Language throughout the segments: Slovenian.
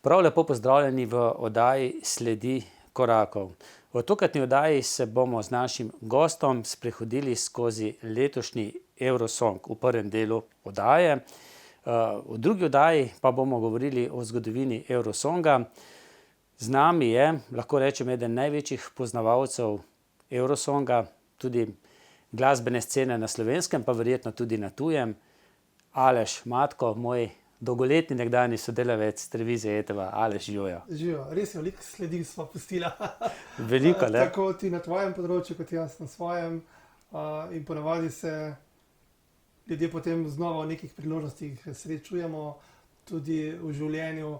Prav lepo pozdravljeni v oddaji Sledi korakov. V tokratni oddaji se bomo z našim gostom sprehodili skozi letošnji Eurosong v prvem delu oddaje. V drugi oddaji pa bomo govorili o zgodovini Eurosonga. Z nami je, lahko rečem, eden največjih poznavalcev Eurosonga, tudi glasbene scene na Slovenskem, pa verjetno tudi na tujem. Aleš Matko, moj dolgoletni nekdanji sodelavec televizije ETV. Aleš, živijo. Živijo, res je, veliko sledi sva pustila. Veliko, ne? Tako ti na tvojem področju, kot jaz na svojem. In ponavadi se ljudje potem znova v nekih priložnostih srečujemo, tudi v življenju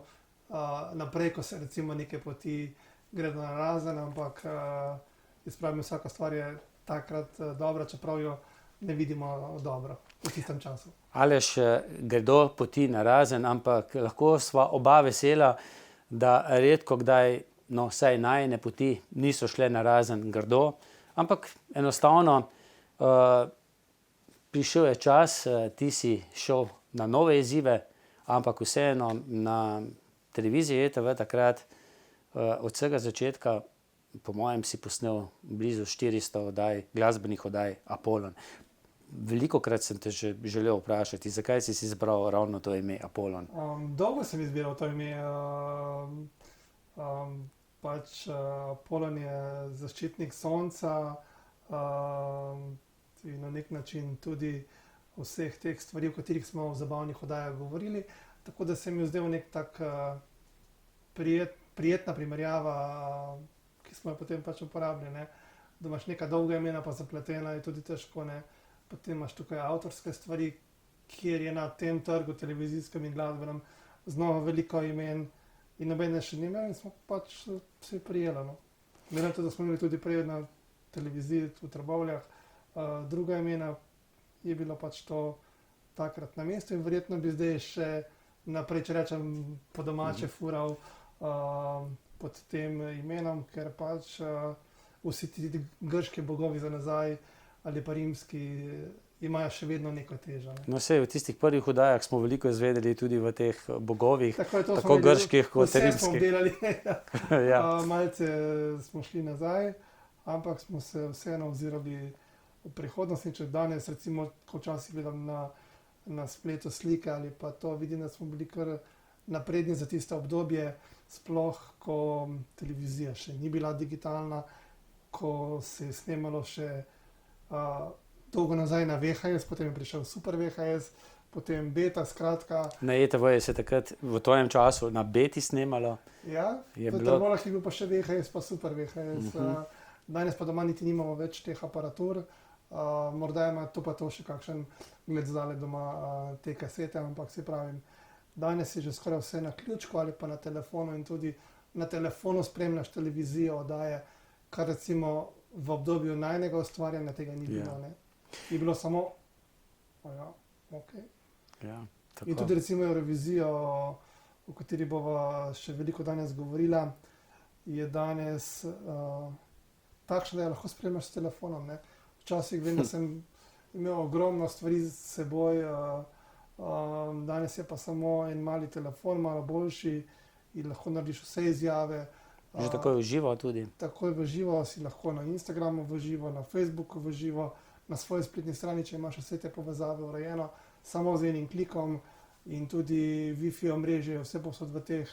naprej, ko se recimo neke poti gredo narazen, ampak jaz pravim, vsaka stvar je takrat dobra, čeprav jo ne vidimo dobro v tistem času. Aleš, gredo poti narazen, ampak lahko sva oba vesela, da redko kdaj, vsaj najine poti niso šle narazen grdo, ampak enostavno prišel je čas, ti si šel na nove izzive, ampak vseeno na televiziji ETV takrat od vsega začetka, po mojem, si posnel blizu 400 oddaj, glasbenih oddaj Apolon. Velikokrat sem te že želel vprašati, zakaj si izbral ravno to ime Apolon? Dolgo sem izbiral to ime. Apolon je zaščitnik sonca in na nek način tudi vseh teh stvari, o katerih smo v zabavnih oddajah govorili. Tako da se mi je zdel nek tak prijetna primerjava, ki smo jo potem pač uporabili, ne. Da imaš neka dolga imena pa zapletena, je tudi težko, ne. Potem imaš tukaj avtorske stvari, kjer je na tem trgu, televizijskem in glasbenem, znova veliko imen in nobene še ni imel in smo pač se prijeli, no. Glede na to, da smo imeli tudi prej na televiziji v Trbovljah druga imena, je bilo pač to takrat na mestu in verjetno bi zdaj še naprej, če rečem po domače, fural pod tem imenom, ker pač vsi ti grški bogovi za nazaj ali pa rimski imajo še vedno neko težo, ne. No, saj v tistih prvih oddajah smo veliko izvedeli tudi v teh bogovih, Tako tako grških kot vse smo rimskih. obdelali. Ja. Malce smo šli nazaj, ampak smo se vseeno ozirali v prihodnost in če danes recimo, ko včasih gledam na spletu slike ali pa to, vidim, da smo bili kar napredni za tisto obdobje, sploh ko televizija še ni bila digitalna, ko se je snemalo še dolgo nazaj na VHS, potem je prišel Super VHS, potem Beta, skratka. Na ETV se takrat v tvojem času na Beti snemalo. Ja, Je v bilo- Trbovljah je bil pa še VHS pa Super VHS. Danes pa doma niti nimamo več teh aparatur. Morda ima to pa to še kakšen gled zdale doma te kasete, ampak si pravim, danes je že skoraj vse na ključku ali pa na telefonu in tudi na telefonu spremljaš televizijo, oddaje, kar recimo v obdobju najinega ustvarjanja tega ni bilo, ne. Je bilo samo, okej. Ja, In tudi recimo Eurovizijo, o kateri bova še veliko danes govorila, je danes takšna, da jo lahko spremljaš s telefonom, ne. Včasih vem, da sem imel ogromno stvari s seboj, danes je pa samo en mali telefon, malo boljši in lahko narediš vse izjave. Že takoj v živo tudi. Takoj v živo, si lahko na Instagramu v živo, na Facebooku v živo, na svoji spletni strani, če imaš vse te povezave urejeno, samo z enim klikom in tudi Wi-Fi omrežje, vse povsod v teh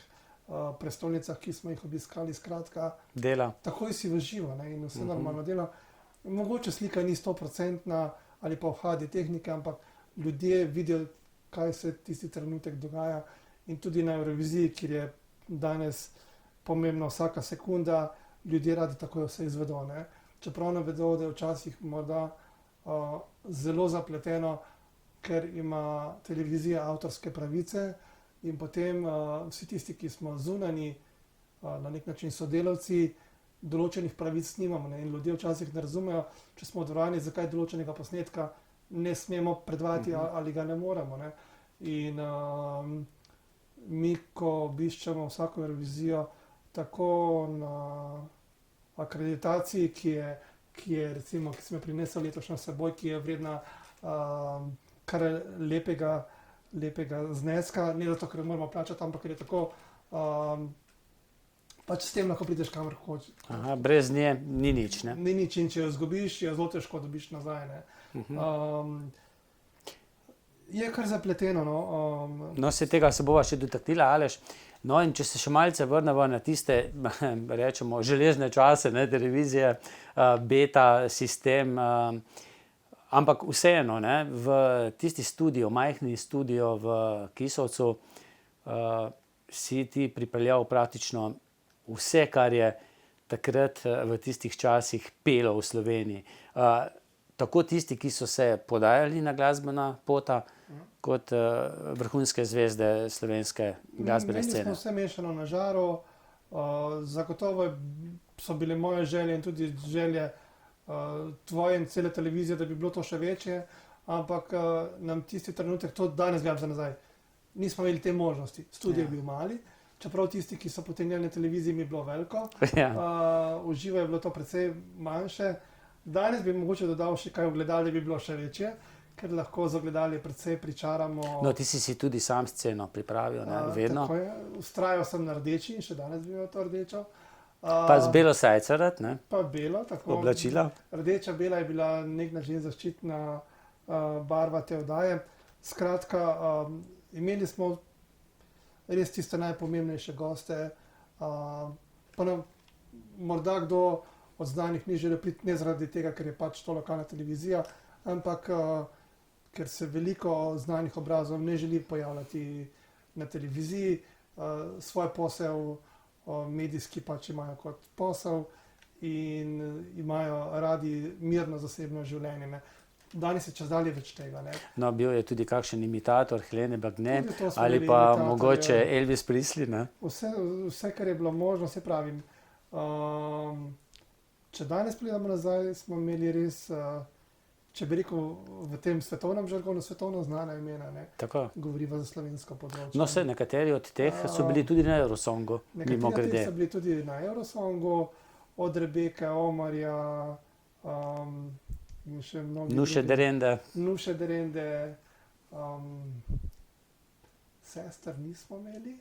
prestolnicah, ki smo jih obiskali, skratka. Dela. Takoj si v živo, ne, in vse normalno dela. Mogoče slika ni 100% ali pa v HD tehnike, ampak ljudje vidijo, kaj se tisti trenutek dogaja in tudi na Euroviziji, kjer je danes pomembna vsaka sekunda, ljudje radi takoj vse izvedo, ne. Čeprav ne vedo, da je včasih morda zelo zapleteno, ker ima televizija avtorske pravice in potem vsi tisti, ki smo zunanji, na nek način sodelavci, določenih pravic nimamo, ne, in ljudje včasih ne razumejo, če smo v dvorani, zakaj določenega posnetka ne smemo predvajati ali ga ne moremo, ne. In mi, ko obiščemo vsako Eurovizijo, tako na akreditaciji, ki je recimo, ki sem jo prinesel letošnjo s seboj, ki je vredna kar lepega zneska, ne zato, ker jo moramo plačati, ampak ker je tako Pač s tem lahko prideš kamor hočeš. Aha, brez nje ni nič, ne? Ni nič, in če jo izgubiš, jo zelo težko dobiš nazaj. Ne. Je kar zapleteno. No, No, se tega se bova še dotaknila, Aleš. No, in če se še malce vrnemo na tiste, rečemo, železne čase, ne, televizije, beta sistem, ampak vseeno, ne, v tisti studio, majhni studio v Kisovcu, si ti pripeljal praktično vse, kar je takrat v tistih časih pelo v Sloveniji. Tako tisti, ki so se podajali na glasbena pota, kot vrhunske zvezde slovenske glasbene Meni scene. smo vse mešano na žaru. Zagotovo so bile moje želje in tudi želje tvoje in cele televizije, da bi bilo to še večje, ampak nam tisti trenutek, to danes gledam za nazaj, nismo imeli te možnosti. Studio je bil mali, čeprav tisti, ki so potem gledali na televiziji, mi je bilo veliko. Ja. Uživo je bilo to precej manjše. Danes bi mogoče dodal še kaj ogledal, da bi bilo še večje, ker lahko z ogledali precej pričaramo. No, ti si tudi sam sceno pripravil, ne, vedno. Tako je, vztrajal sem na rdeči in še danes bi imel to rdečo. Pa z belo sajcerat, ne, Pa belo, tako. oblačila. Rdeča, bela je bila nek način zaščitna barva te oddaje. Skratka, imeli smo res tiste najpomembnejše goste. Morda kdo od znanih ni želel priti, ne zaradi tega, ker je pač to lokalna televizija, ampak ker se veliko znanih obrazov ne želi pojavljati na televiziji, svoj posel medijski pač imajo kot posel in imajo radi mirno zasebno življenje. Ne. Danes je čezdalje več tega. Ne. No, bil je tudi kakšen imitator Helene Blagne Tudi to smo ali bili pa imitatorji. mogoče Elvis Presley, ne? Vse, kar je bilo možno, se pravim. Če danes pogledamo nazaj, smo imeli res, če bi rekel v tem svetovnem žargonu, svetovno znana imena, ne, Tako. govoriva za slovensko področje. No, se nekateri od teh so bili tudi na Eurosongu, Nekateri od teh mimogrede. so bili tudi na Eurosongu, od Rebeke, Omarja, in še mnogi Nuše drugi. Derende. Nuše Derende, sester nismo imeli,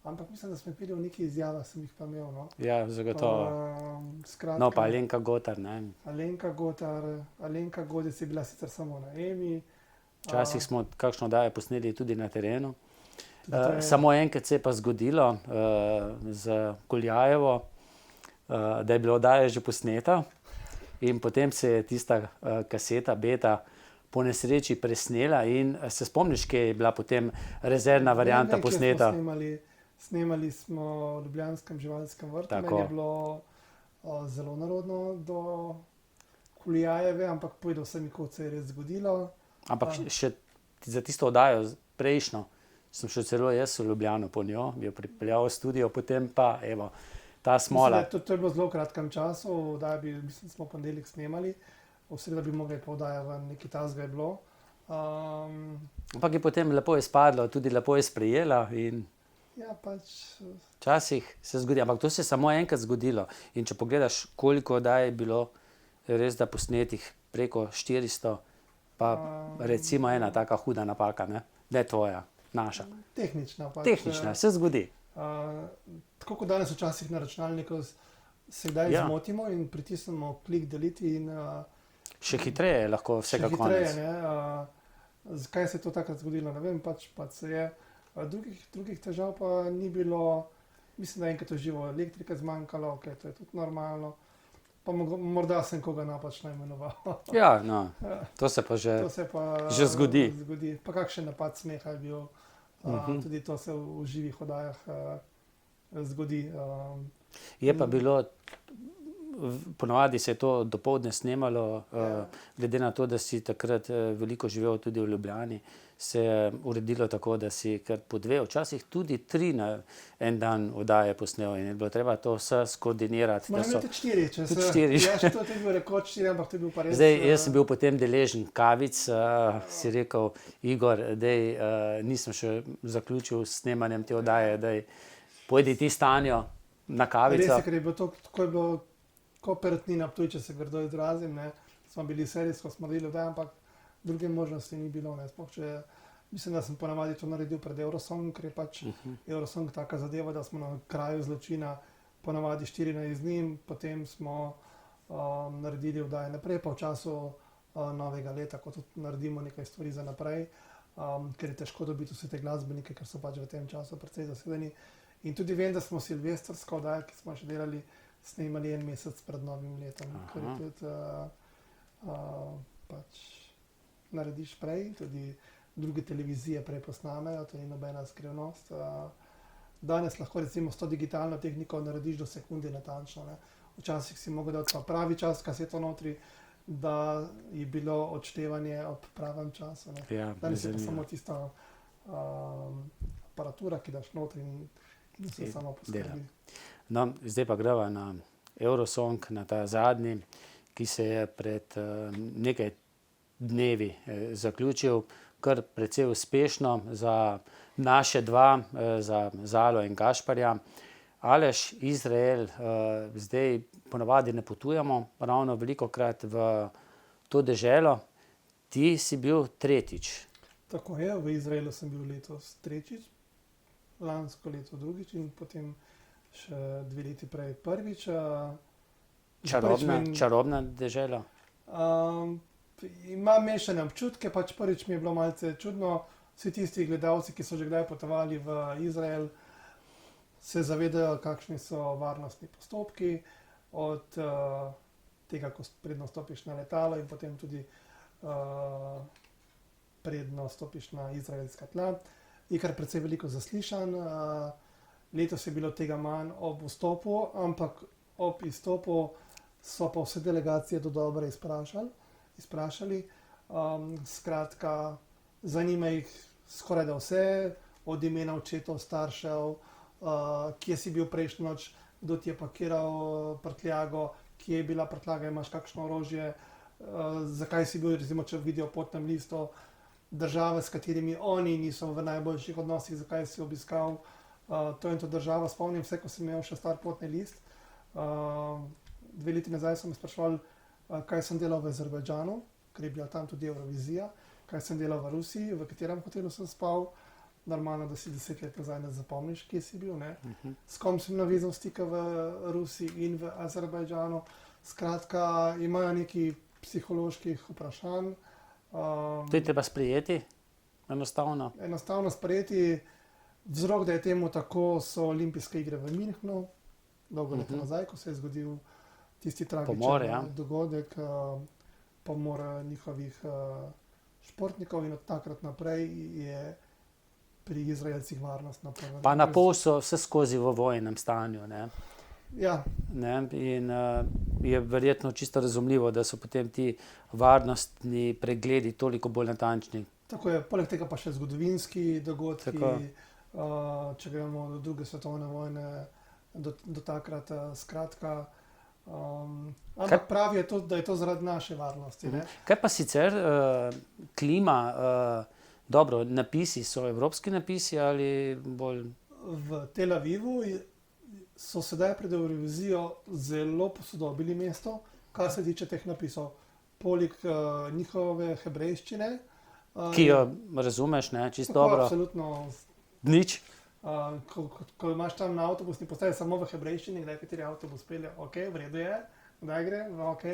ampak mislim, da smo imeli v neki izjavah, sem jih pa imel. No. Ja, zagotovo. Skratka, No, pa Alenka Gotar, ne. Alenka Gotar, Alenka Godec je bila sicer samo na Emi. Včasih smo kakšno oddajo posneli tudi na terenu. To je- Samo enkrat se je pa zgodilo z Kuljajevo, da je bila oddaja že posneta in potem se je tista kaseta, beta, po nesreči presnela in se spomniš, kje je bila potem rezervna varianta Vem, kje smo posneta? Snemali smo v Ljubljanskem živalskem vrtu. Tako. Meni je bilo zelo narodno do Kuljajeve, ampak povedal sem mi, kot se je res zgodilo. Ampak še za tisto oddajo prejšnjo sem šel celo jaz v Ljubljano po njo, bi jo pripeljal v studio, potem pa evo, ta smola. Mislim, da to je bilo zelo v kratkem času, mislim, smo v ponedeljek snemali, v sredo bi mogli pa oddaja ven, nekaj tasga je bilo. Ampak je potem lepo izpadlo, tudi lepo je sprejela in Ja, pač včasih se zgodi, ampak to se je samo enkrat zgodilo. In če pogledaš, koliko oddaj je bilo res da posnetih, preko 400, pa recimo ena taka huda napaka, ne tvoja, naša. tehnična. Pač, Tehnična, se zgodi. Tako kot danes včasih na računalniku se kdaj Ja. zmotimo in pritisnemo klik deliti in Še hitreje je lahko še vsega hitreje. konec. Ne, zakaj se je to takrat zgodilo, ne vem, pač se je. Drugih težav pa ni bilo, mislim, da enkrat v živo elektrike zmanjkalo, okay, to je tudi normalno. Pa morda sem koga napačno imenoval. Ja, no, to se pa že To se pa že zgodi. Pa kakšen napad smeha je bil. Tudi to se v živih oddajah zgodi. Je pa bilo, ponavadi se je to dopoldne snemalo, glede na to, da si takrat veliko živel tudi v Ljubljani, se je uredilo tako, da si kar po 2, včasih tudi 3 na en dan oddaje posnel in je bilo treba to vse skoordinirati. No, imate 4, če Tudi se... 4. Ja, to je bil rekord 4, ampak to je bil pa res... Zdaj, jaz sem bil potem deležen kavic, si rekel, Igor, nisem še zaključil s snemanjem te oddaje, pojdi ti s Tanjo na kavico. Res je, ker je bilo to, tako je bilo, ko perutnina Ptuj, če se grdo izrazim, ne. Smo bili serijsko, smo delili oddaje, ampak druge možnosti ni bilo, ne. Sploh če Mislim, da sem ponavadi to naredil pred Eurosong, ker je pač Eurosong taka zadeva, da smo na kraju zločina ponavadi 14 dni, potem smo naredili vdaje naprej, pa v času novega leta, ko tudi naredimo nekaj stvari za naprej, ker je težko dobiti vse te glasbenike, ker so pač v tem času precej zasedeni. In tudi vem, da smo silvestrsko vdajo, ki smo še delali, snemali en mesec pred novim letom, ker je tudi pač narediš prej, tudi druge televizije prej posnamejo, to ni nobena skrivnost. Danes lahko recimo s to digitalno tehniko narediš do sekunde natančno, ne. Včasih si mogel dati pa pravi čas kaseto notri, da je bilo odštevanje ob pravem času, ne. Ja, danes je pa samo tista aparatura, ki daš notri in se samo poskrbi. No, zdaj pa greva na Eurosong, na ta zadnji, ki se je pred nekaj dnevi zaključil, kar precej uspešno za naše dva, za Zalo in Gašparja. Aleš, Izrael, zdaj ponavadi ne potujemo ravno velikokrat v to deželo. Ti si bil tretjič. Tako je, v Izraelu sem bil letos tretjič, lansko leto drugič in potem še 2 leti prej prvič. Čarobna dežela? Imam mešane občutke, pač prvič mi je bilo malce čudno, vsi tisti gledalci, ki so že kdaj potovali v Izrael, se zavedajo, kakšni so varnostni postopki, od tega, ko predno stopiš na letalo in potem tudi predno stopiš na izraelska tla. Je kar precej veliko zaslišanj, letos je bilo tega manj ob vstopu, ampak ob izstopu so pa vse delegacije dodobra izprašali. Skratka, zanima jih skoraj da vse, od imena očetov, staršev, kje si bil prejšnjo noč, kdo ti je pakiral prtljago, kje je bila prtljaga, imaš kakšno orožje, zakaj si bil, recimo, če vidijo v potnem listu, države, s katerimi oni niso v najboljših odnosih, zakaj si obiskal to in to državo. Spomnim se, ko sem imel še star potni list. 2 leti nazaj so me spraševali, kaj sem delal v Azerbajdžanu, ker je bila tam tudi Eurovizija, kaj sem delal v Rusiji, v katerem hotelu sem spal. Normalno, da si 10 let nazaj ne zapomniš, kje si bil, ne. S kom sem navezal stike v Rusiji in v Azerbajdžanu. Skratka, imajo nekaj psiholoških vprašanj. To je treba sprejeti? Enostavno? Enostavno sprejeti. Vzrok, da je temu tako, so olimpijske igre v Münchnu, dolgo leta nazaj, ko se je zgodil tisti tragičen dogodek, pomor njihovih športnikov, in od takrat naprej je pri Izraelcih varnost na prvem mestu. Pa na pol so vse skozi v vojnem stanju, ne? Ja. Ne? In je verjetno čisto razumljivo, da so potem ti varnostni pregledi toliko bolj natančni. Tako je, poleg tega pa še zgodovinski dogodki, če gremo do druge svetovne vojne, do takrat, skratka. Ampak pravi je to, da je to zaradi naše varnosti, ne. Kaj pa sicer klima, dobro, napisi so evropski napisi ali bolj? V Tel Avivu so sedaj pred Eurovizijo zelo posodobili mesto, kar se tiče teh napisov. Poleg njihove hebrejščine, ki jo razumeš, ne, čisto dobro. Absolutno. Nič. Ko imaš tam na avtobusni postaji samo v hebrejščini, kdaj kateri avtobus pelje, ok, v redu je, kdaj gre, no ok.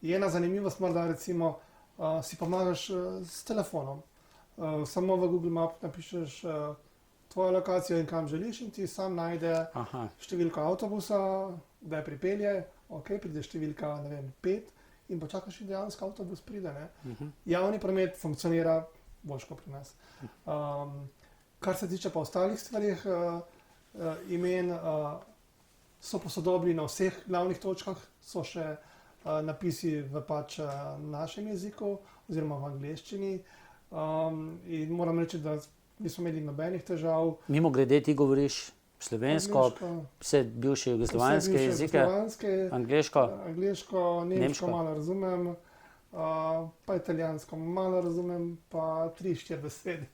Je ena zanimivost morda, recimo, si pomagaš s telefonom. Samo v Google Maps napišeš tvojo lokacijo in kam želiš in ti sam najde številko avtobusa, kdaj pripelje, ok, pride številka, ne vem, 5 in počakaš in dejansko avtobus pride, ne. Javni promet funkcionira boljš kot pri nas. Kar se tiče pa ostalih stvarih, imen so posodobili na vseh glavnih točkah, so še napisi v pač našem jeziku oziroma v angleščini. In moram reči, da nismo imeli nobenih težav. Mimogrede, ti govoriš slovensko, vse bivše jugoslovanske jezike, angleško? Angleško, nemško malo razumem, pa italijansko malo razumem, pa 3-4 besede.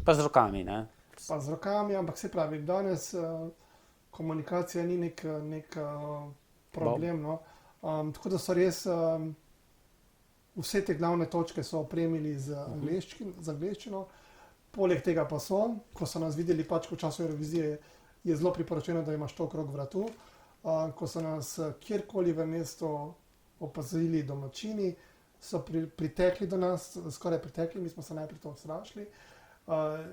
Pa z rokami, ne? Pa z rokami, ampak se pravi, danes komunikacija ni nek problem, no. Tako da so res Vse te glavne točke so opremili z angleščino, poleg tega pa so, ko so nas videli pač v času Eurovizije, je zelo priporočeno, da imaš to okrog vratu. Ko so nas kjerkoli v mestu opazili domačini, so pritekli do nas, skoraj pritekli, mi smo se najprej to strašili,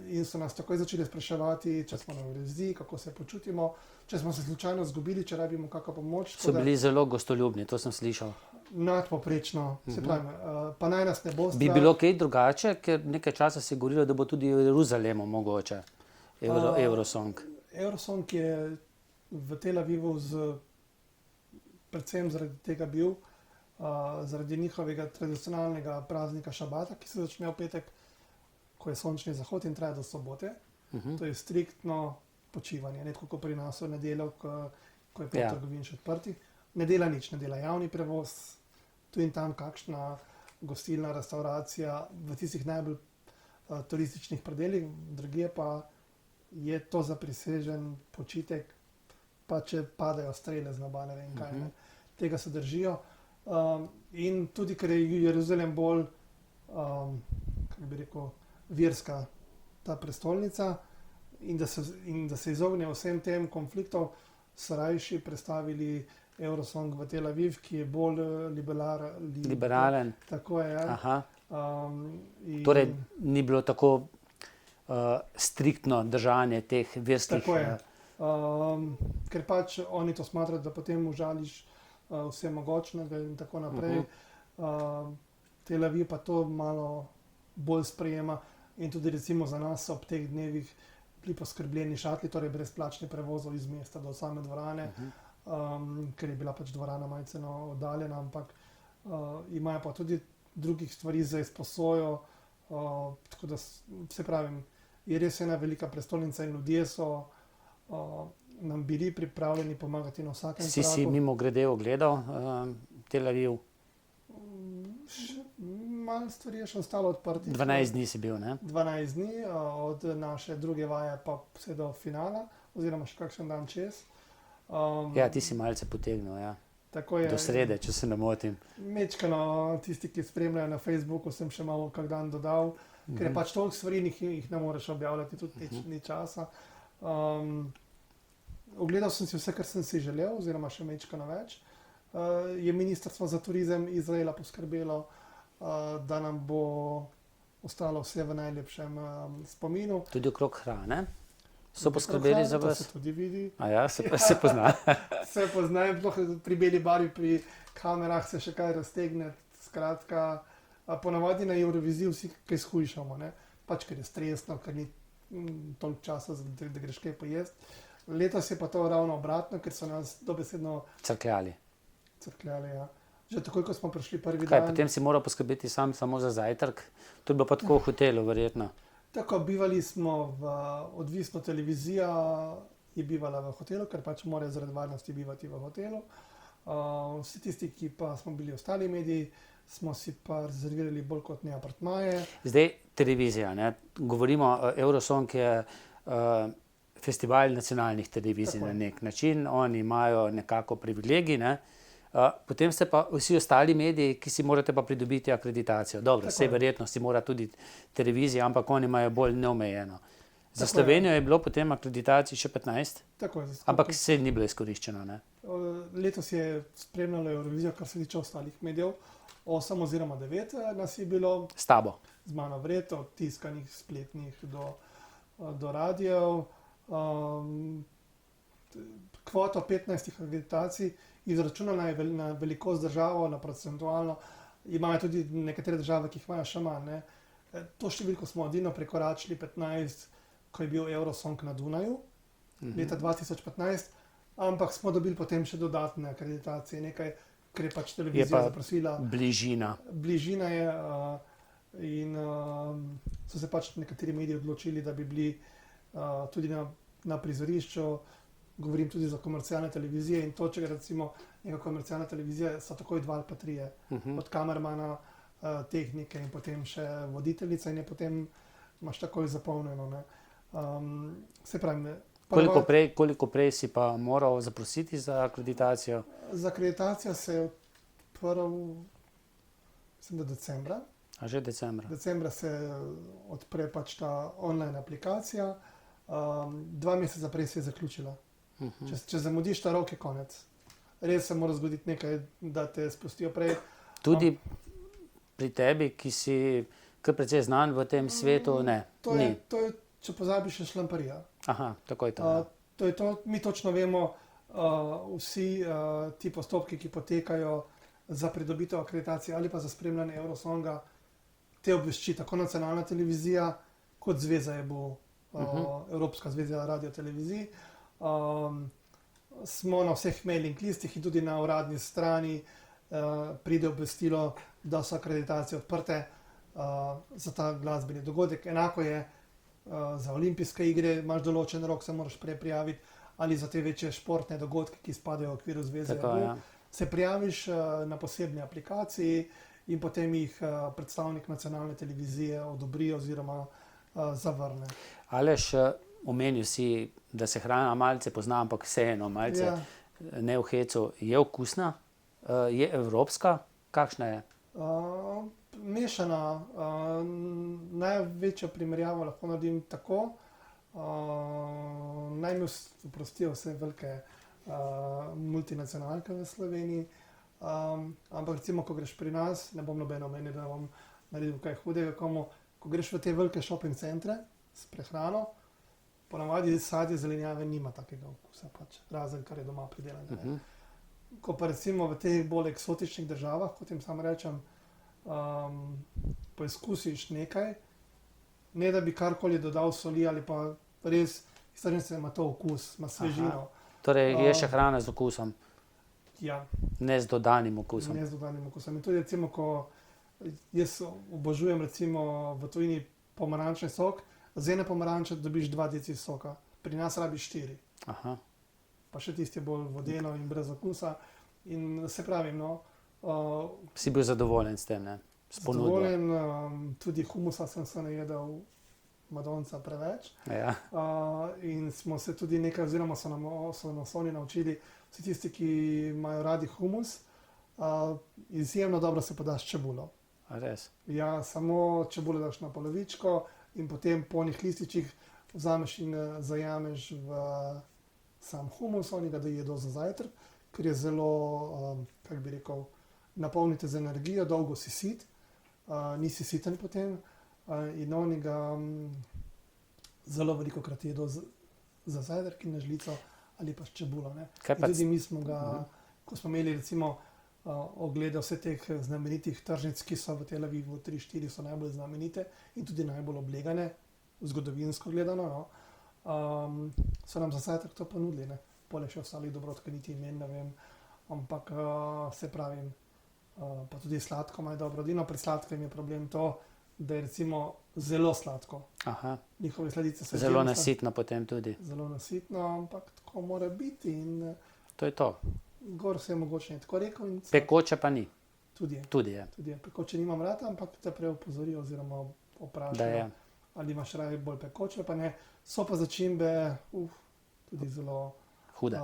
in so nas takoj začeli spraševati, če smo na Euroviziji, kako se počutimo, če smo se slučajno izgubili, če rabimo kakšno pomoč. So bili zelo gostoljubni, to sem slišal. Nadpoprečno, se pravi, pa naj nas ne bo strah. Bi bilo kaj drugače, ker nekaj časa se je govorilo, da bo tudi v Jeruzalemu mogoče Eurosong. Eurosong je v Tel Avivu predvsem zaradi tega bil, zaradi njihovega tradicionalnega praznika šabata, ki se začne v petek, ko je sončni zahod in traja do sobote. To je striktno počivanje, ne tako kot pri nas v nedeljo, ko je pol trgovin še odprtih. Ne dela nič, ne dela javni prevoz, tu in tam kakšna gostilna, restauracija v tistih najbolj turističnih predelih, drugje pa je to zaprisežen počitek, pa če padajo strele z neba, ne vem kaj, ne. Tega se držijo. In tudi, ker je Jeruzalem bolj, kako bi rekel, verska ta prestolnica in da se izogne vsem tem konfliktom, so rajši predstavili Eurosong v Tel Aviv, ki je bolj liberalen. Tako je, ja. Aha. Torej, ni bilo tako striktno držanje teh verskih... Tako je. Ker pač oni to smatrajo, da potem užališ vse mogočnega in tako naprej. Tel Aviv pa to malo bolj sprejema in tudi recimo za nas ob teh dnevih bili poskrbljeni šatli, torej brezplačni prevozov iz mesta do same dvorane, ker je bila pač dvorana malce oddaljena, ampak imajo pa tudi drugih stvari za izposojo, tako da se pravim, je res ena velika prestolnica in ljudje so nam bili pripravljeni pomagati na vsakem koraku. Si mimogrede ogledal Tel Aviv? Malo stvari je še ostalo odprtih. 12 dni si bil, ne? 12 dni, od naše druge vaje pa vse do finala, oziroma še kakšen dan čez. Ja, ti si malce potegnil, ja. Tako je. Do srede, če se ne motim. Mečkano, tisti, ki spremljajo na Facebooku, sem še malo kak dan dodal, ker je pač toliko stvari, jih ne moreš objavljati, tudi ni časa. Ogledal sem si vse, kar sem si želel, oziroma še mečkano več. Je Ministrstvo za turizem Izraela poskrbelo, da nam bo ostalo vse v najlepšem spominu. Tudi okrog hrane so poskrbeli za vas? To se tudi vidi. A ja, se pozna. Se pozna, pri beli barvi, pri kamerah se še kaj raztegne, skratka, ponavadi na Euroviziji vsi kaj shujšamo, ne? Pač ker je stresno, ker ni toliko časa, da greš kaj pojesti. Letos je pa to ravno obratno, ker so nas dobesedno crkljali, ja. Že takoj, ko smo prišli prvi dan. Kaj, potem si moral poskrbeti samo za zajtrk? To je bilo pa tako v hotelu, verjetno. Tako, bivali smo odvisno televizija je bivala v hotelu, ker pač morajo zaradi varnosti bivati v hotelu. Vsi tisti, ki pa smo bili ostali mediji, smo si pa rezervirali bolj kot ne apartmaje. Zdaj, televizija, ne? Govorimo, Eurosong je festival nacionalnih televizij na nek način, oni imajo nekako privilegij, ne? Potem ste pa vsi ostali mediji, ki si morate pa pridobiti akreditacijo. Dobro, vse verjetno si mora tudi televizija, ampak oni imajo bolj neomejeno. Za Slovenijo je bilo potem akreditacij še 15, ampak vse ni bilo izkoriščeno, ne? Letos je spremljalo Eurovizijo, kar se tiče ostalih medijev, 8 oziroma 9 nas je bilo. S tabo? Z mano vred, od tiskanih, spletnih do radijev. Kvoto 15 akreditacij izračunana je na velikost državo, na procentualno. Imajo tudi nekatere države, ki jih imajo še manj, ne. To številko smo edino prekoračili 15, ko je bil Eurosong na Dunaju, leta 2015, ampak smo dobili potem še dodatne akreditacije, nekaj, ker je pač televizija zaprosila. Je pa bližina. Bližina je in so se pač nekateri mediji odločili, da bi bili tudi na prizorišču. Govorim tudi za komercialne televizije in to, če recimo neka komercialna televizija, so takoj 2 ali pa 3, od kamermana, tehnike in potem še voditeljica in je potem imaš takoj zapolnjeno, ne. Se pravi... Koliko prej si pa moral zaprositi za akreditacijo? Za akreditacijo se je odprl mislim, da decembra. A že decembra. Decembra se odpre pač ta online aplikacija. 2 meseca prej se je zaključila. Če zamudiš ta rok, je konec. Res se mora zgoditi nekaj, da te spustijo prej. Tudi pri tebi, ki si kar precej znan v tem svetu, ne. To je, če pozabiš, je šlamparija. Aha, tako je to. To je to, mi točno vemo, vsi ti postopki, ki potekajo za pridobitev akreditacije ali pa za spremljanje Eurosonga, te obvešči tako nacionalna televizija, kot zveza je bo, Evropska zveza radiotelevizij. Smo na vseh mailing listih in tudi na uradni strani pride obvestilo, da so akreditacije odprte za ta glasbeni dogodek. Enako je za olimpijske igre, imaš določen rok, se moraš prej prijaviti, ali za te večje športne dogodke, ki spadajo v okviru zveze. Tako, ja. Se prijaviš na posebni aplikaciji in potem jih predstavnik nacionalne televizije odobri oziroma zavrne. Aleš, omenil si, da se hrana malce pozna, ampak vseeno malce ne v hecu. Je okusna? Je evropska? Kakšna je? Mešana. Največjo primerjavo lahko naredim tako. Naj mi oprostijo vse velike multinacionalke v Sloveniji. Ampak recimo, ko greš pri nas, ne bom nobeno omenil, da bom naredil kaj hudega komu, ko greš v te velike shopping centre s prehrano, ponavadi sadje zelenjave nima takega okusa, pač, razen kar je doma pridelano. Ko pa recimo v teh bolj eksotičnih državah, kot jim sam rečem, poizkusiš nekaj, ne da bi karkoli dodal soli ali pa res, se ima to okus, ima svežino. Torej je še hrana z okusom? Ja. Ne z dodanim okusom? Ne z dodanim okusom. In tudi recimo, ko jaz obožujem recimo v tujini pomarančni sok, z ene pomaranče dobiš 2 deci soka, pri nas rabiš 4. Aha. Pa še tisti bolj vodeno in brez okusa. In se pravim, no. Si bil zadovoljen s tem, ne? S ponudbo? Zadovoljen, tudi humusa sem se najedel madonca preveč. Ja. In smo se tudi nekaj, oziroma so nas oni naučili, vsi tisti, ki imajo radi humus, izjemno dobro se poda s čebulo. A res? Ja, samo čebulo daš na polovičko in potem po onih lističih vzameš in zajameš v sam humus, oni ga jedo za zajtrk, ker je zelo, kako bi rekel, napolnite z energijo, dolgo si sit, nisi siten potem in oni ga zelo veliko krat jedo za zajtrk in na žlico ali pa s čebulo. In tudi mi smo ga, ko smo imeli recimo oglede vse teh znamenitih tržnic, ki so v Tel Avivu, 3-4 so najbolj znamenite in tudi najbolj oblegane, zgodovinsko gledano, no. So nam za zajtrk to ponudili, ne. Poleg še ostalih dobrot, niti imen ne vem, ampak se pravim, pa tudi sladko imajo dobro. Edino pri sladkem je problem to, da je recimo zelo sladko. Aha. Njihove sladice so zelo nasitno potem tudi. Zelo nasitno, ampak tako mora biti in to je to. Gor se je mogoče ne tako rekel. Pekoče pa ni. Tudi je. Tudi je. Tudi je. Pekoče nimam rad, ampak te prej opozorijo oziroma vprašajo, ali imaš raje bolj pekoče, pa ne. So pa začimbe, tudi zelo hude.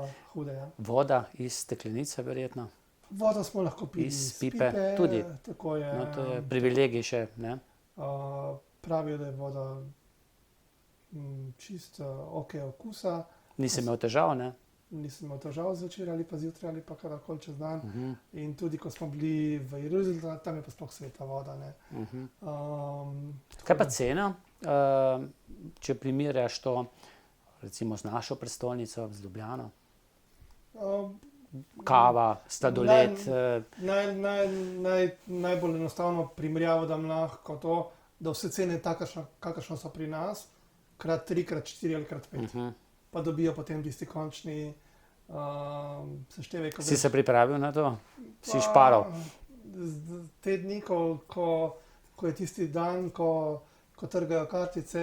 Ja. Voda iz steklenice verjetno? Vodo smo lahko pili iz pipe. Tudi. Tako je. No, to je privilegij še, ne? Pravijo, da je voda čist ok okusa. Nisem imel težav, ne? Nisem imel težav zvečer ali pa zjutraj ali pa kadarkoli čez dan. In tudi, ko smo bili v Jeruzalemu, tam je pa sploh sveta voda, ne. Kaj pa cena? Če primerjaš to recimo z našo prestolnico, z Ljubljano? Kava, sladoled. Najbolj enostavno primerjavo dam lahko to, da vse cene kakršno so pri nas, krat 3, krat 4 ali krat 5. Pa dobijo potem tisti končni seštevek. Si se pripravil na to? Si šparal? Te dni, ko je tisti dan, ko trgajo kartice,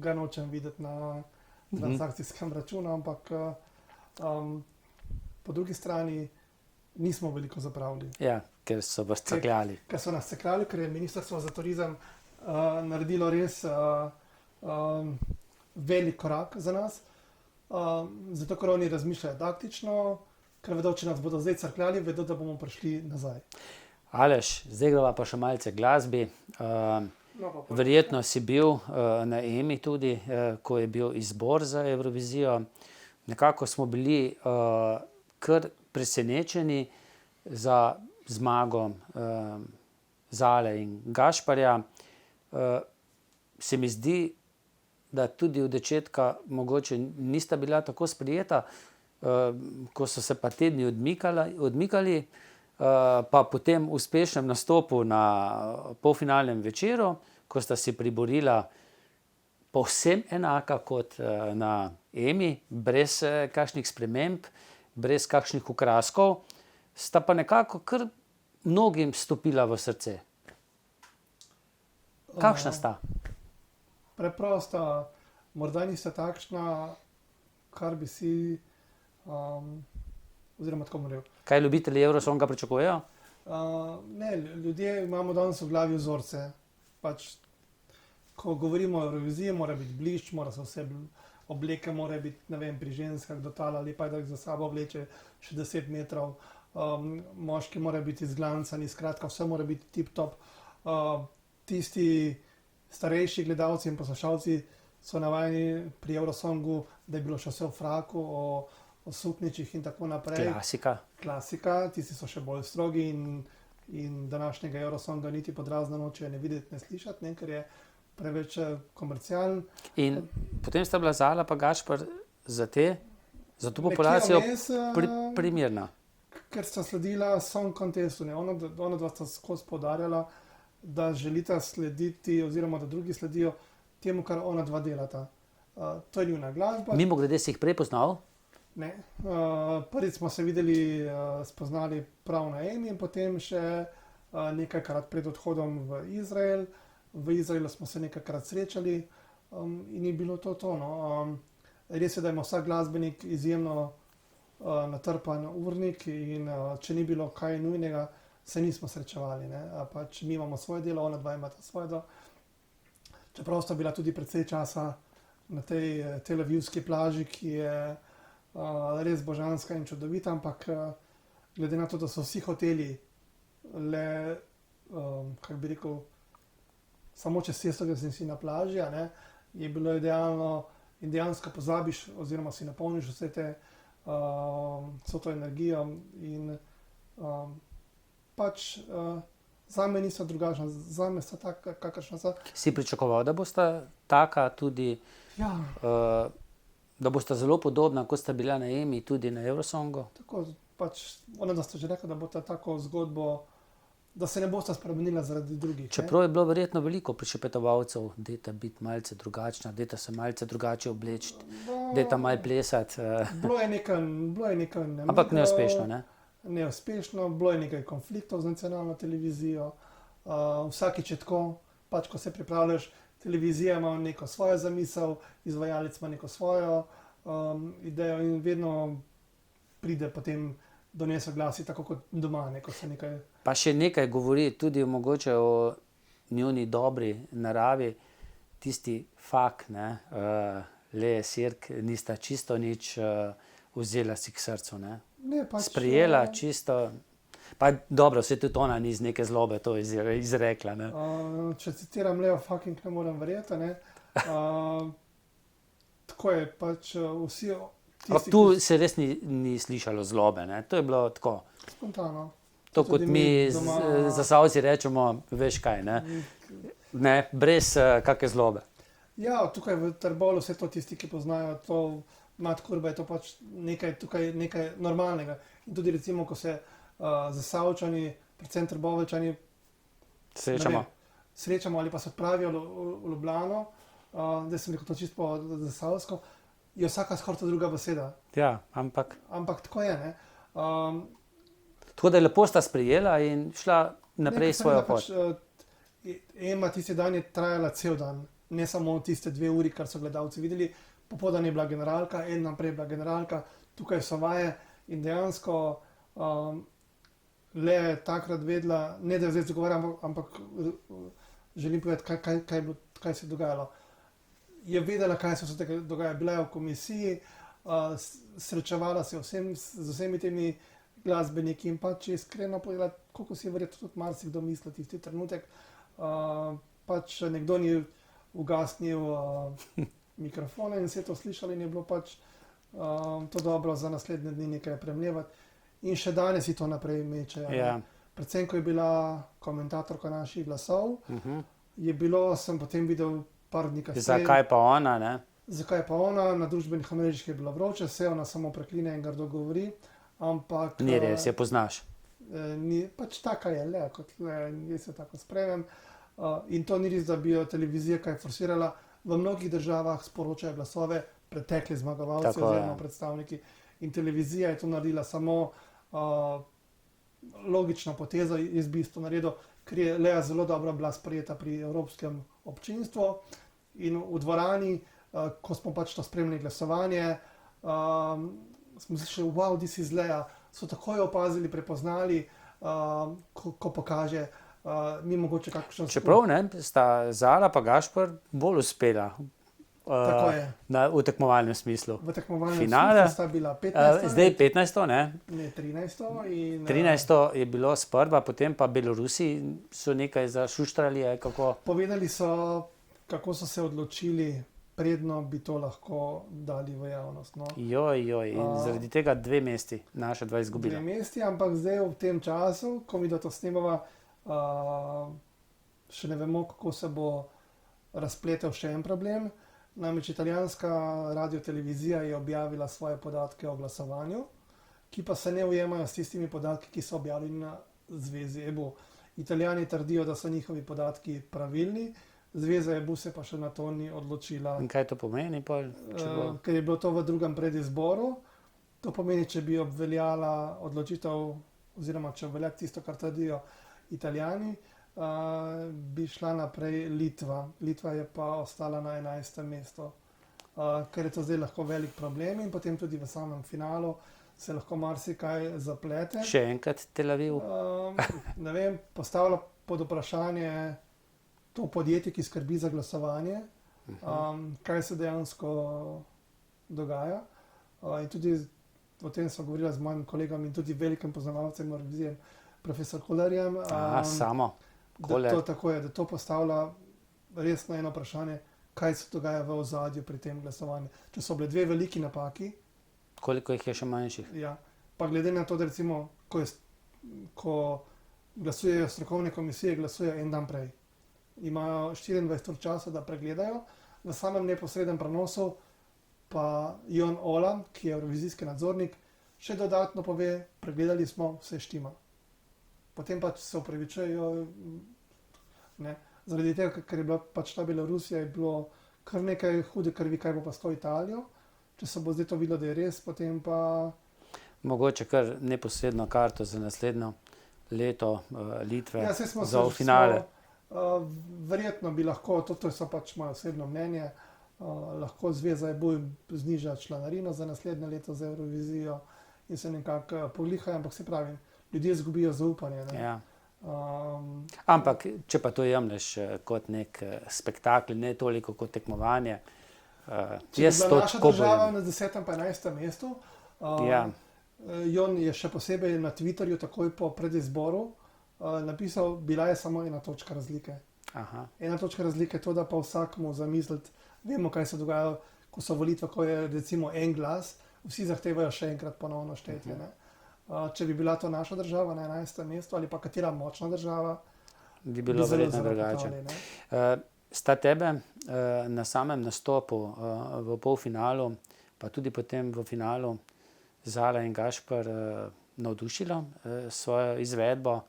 ga nočem videti na transakcijskem računu, ampak po drugi strani nismo veliko zapravili. Ja, ker so vas cekljali. Ker so nas cekljali, ker je Ministrstvo za turizem naredilo res velik korak za nas. Zato, ker oni razmišljajo taktično, ker vedo, če nas bodo zdaj crkljali, vedo, da bomo prišli nazaj. Aleš, zdaj greva pa še malce glasbi. Verjetno si bil na EMI tudi, ko je bil izbor za Evrovizijo. Nekako smo bili kar presenečeni za zmago Zale in Gašparja. Se mi zdi, da tudi od začetka mogoče nista bila tako sprejeta, ko so se pa tedni odmikali, pa potem uspešnem nastopu na polfinalnem večeru, ko sta si priborila povsem enaka kot na EMI, brez kakšnih sprememb, brez kakšnih okraskov, sta pa nekako kar mnogim stopila v srce. Kakšna sta? Preprosta, morda nista takšna, kar bi si, oziroma tako moram reči. Kaj ljubitelji Eurosonga pričakujejo? Ne, ljudje imamo danes v glavi vzorce. Pač, ko govorimo o Evroviziji, mora biti blišč, mora se vse obleke, mora biti, ne vem, pri ženskah do tala, lepa je, da jih za sabo vleče še 10 metrov. Moški mora biti izglancani, skratka, vse mora biti tip-top. Tisti starejši gledalci in poslušalci so navajeni pri Eurosongu, da je bilo še vse v fraku, o suknjičih in tako naprej. Klasika, tisti so še bolj strogi in današnjega Eurosonga niti pod razno noče ne videti, ne slišati, ne, ker je preveč komercialen. In potem sta bila Zala pa Gašper za to populacijo primerna. Ker sta sledila Song Contestu, ne, ona dva sta skozi poudarjala, da želita slediti oziroma da drugi sledijo temu, kar ona dva delata. To je njuna glasba. Mimogrede si jih prej poznal? Ne. Prvič smo se videli, spoznali prav na EMI in potem še nekajkrat pred odhodom v Izrael. V Izraelu smo se nekajkrat srečali in je bilo to. Res je, da ima vsak glasbenik izjemno natrpan urnik in če ni bilo kaj nujnega, se nismo srečevali. Ne. Pač mi imamo svoje delo, ona dva imata svoje delo. Čeprav sta bila tudi precej časa na tej telavivski plaži, ki je res božanska in čudovita, ampak glede na to, da so vsi hoteli le, kako bi rekel, samo čez cesto, da si na plaži, ne, je bilo idealno in dejansko pozabiš oziroma si napolniš vse vso to energijo in pač zame niso drugačna, zame sta taka, kakršna sta. Si pričakoval, da bosta taka tudi, Ja. Da bosta zelo podobna, kot sta bila na EMI, tudi na Eurosongu? Tako, pač, ona da sta že rekla, da bosta tako zgodbo, da se ne bosta spremenila zaradi drugih. Čeprav je bilo verjetno veliko prišepetovalcev, dajta biti malce drugačna, dajta se malce drugače obleči, dajta malo plesati. Bilo je nekaj Ampak neuspešno, ne? Neuspešno, bilo je nekaj konfliktov z nacionalno televizijo. Vsakič je tako, pač ko se pripravljaš, televizija ima neko svojo zamisel, izvajalec ima neko svojo idejo in vedno pride potem do nesoglasij, tako kot doma, ko se nekaj... Pa še nekaj govori tudi mogoče o njuni dobri naravi, tisti fakt, Le Sirk nista čisto nič vzela si k srcu, ne? Ne, pač... Sprejela čisto... Pa dobro, se tudi ona ni z neke zlobe to izrekla, ne? Če citiram Leo fucking ne morem verjeti, ne. Tako je, pač vsi tisti, Ampak tu se res ni slišalo zlobe, ne? To je bilo tako. spontano. To kot Tudi mi doma... Zasavci rečemo, veš kaj, ne? Ne, brez kake zlobe. Ja, tukaj v Trbovlju vse to tisti, ki poznajo to mat kurba, je to pač nekaj tukaj, nekaj normalnega. In tudi recimo, ko se Zasavčani, predvsem Trboveljčani srečamo ali pa se odpravijo v Ljubljano, zdaj sem rekel to čisto po zasavsko, je vsaka skoraj druga beseda. Ja, ampak tako je, ne. Tako da je lepo sta sprejela in šla naprej svojo pot. Ema tisti dan je trajala cel dan, ne samo tiste 2 uri, kar so gledalci videli. Popoldan je bila generalka, en dan prej je bila generalka, tukaj so vaje in dejansko Le takrat vedela, ne da zdaj zagovarjam, ampak želim povedati, kaj se je dogajalo. Je vedela, kaj se dogaja, bila je v komisiji, srečevala se z vsemi temi glasbeniki in pač iskreno povedala, koliko si je verjetno tudi marsikdo mislil tisti trenutek, pač nekdo ni ugasnil mikrofona in se je to slišali in je bilo pač to dobro za naslednje dni nekaj premljevati. In še danes si to naprej mečejo. Ja. Predvsem, ko je bila komentatorka naših glasov, sem potem videl par dni kasneje. Zakaj pa ona, ne? Zakaj pa ona, na družbenih omrežjih je bila vroče, se ona samo prekline in grdo govori, ampak... Ni res, je poznaš. Pač taka je le, kot le, jaz se tako spremem. In to ni res, da bi jo televizija kaj forsirala. V mnogih državah sporočajo glasove pretekli zmagovalci oziroma predstavniki. In televizija je to naredila samo logično potezo, jaz bi isto naredil, ker je Lea zelo dobro bila sprejeta pri evropskem občinstvu in v dvorani, ko smo pač to spremljali glasovanje, smo si šli, wow, this is Lea, so takoj opazili, prepoznali, ko pokaže, ni mogoče kakšno... Čeprav, ne, sta Zala pa Gašper bolj uspela v tekmovalnem smislu. V tekmovalnem finale, smislu sta bila 15. Zdaj 15. Ne? Ne, 13. In, 13. je bilo sprva, potem pa Belorusi so nekaj zašuštrali, kako? Povedali so, kako so se odločili, predno bi to lahko dali v javnost. No. In zaradi tega 2 mesti, naša 2 izgubila. 2 mesti, ampak zdaj v tem času, ko mi da to snemava, še ne vemo, kako se bo razpletel še en problem. Namreč italijanska radiotelevizija je objavila svoje podatke o glasovanju, ki pa se ne ujemajo s tistimi podatki, ki so objavljeni na zvezi EBU. Italijani trdijo, da so njihovi podatki pravilni, zveza EBU se pa še na to ni odločila. In kaj to pomeni? Ker je bilo to v drugem predizboru, to pomeni, če bi obveljala odločitev, oziroma če obvelja tisto, kar trdijo Italijani, bi šla naprej Litva. Litva je pa ostala na 11. mestu, ker je to zdaj lahko velik problem in potem tudi v samem finalu se lahko marsikaj zaplete. Še enkrat Tel Aviv? Ne vem, postavlja pod vprašanje to podjetje, ki skrbi za glasovanje, kaj se dejansko dogaja. In tudi o tem so govorila z mojim kolegom in tudi velikim poznavalcem Eurovizije, profesor Kolarjem. Samo. Da to postavlja resno eno vprašanje, kaj se dogaja v ozadju pri tem glasovanju. Če so bile 2 veliki napaki. Koliko jih je še manjših? Ja, pa glede na to, da recimo, ko glasujejo strokovne komisije, glasujejo en dan prej. Imajo 24 ur časa, da pregledajo. V samem neposrednem prenosu pa Jon Olam, ki je eurovizijski nadzornik, še dodatno pove, pregledali smo, vse štima. Potem pač se upravičujejo, zaradi tega, ker je bila pač ta Belorusija, je bilo kar nekaj hude krvi, kaj bo pa s to Italijo. Če se bo zdaj to videlo, da je res, potem pa... Mogoče kar neposredno karto za naslednjo leto Litve za finale. Verjetno bi lahko, to so pač moje osebno mnenje, lahko zveza EBU zniža članarino za naslednje leto za Eurovizijo in se nekako poglihajo, ampak se pravi, ljudje izgubijo zaupanje. Ja. Ampak, če pa to jemlješ kot nek spektakel, ne toliko kot tekmovanje. Če je bila naša država na 10. pa 11. mestu, Jon je še posebej na Twitterju takoj po predizboru napisal, bila je samo 1 točka razlike. 1 točka razlike je to, da pa vsakmu zamisliti, vemo, kaj se dogaja, ko so volitve, ko je recimo en glas, vsi zahtevajo še enkrat ponovno štetje. Če bi bila to naša država na 11. mestu ali pa katera močna država, bi bilo verjetno drugače. Sta tebe na samem nastopu v polfinalu, pa tudi potem v finalu Zala in Gašper navdušila svojo izvedbo?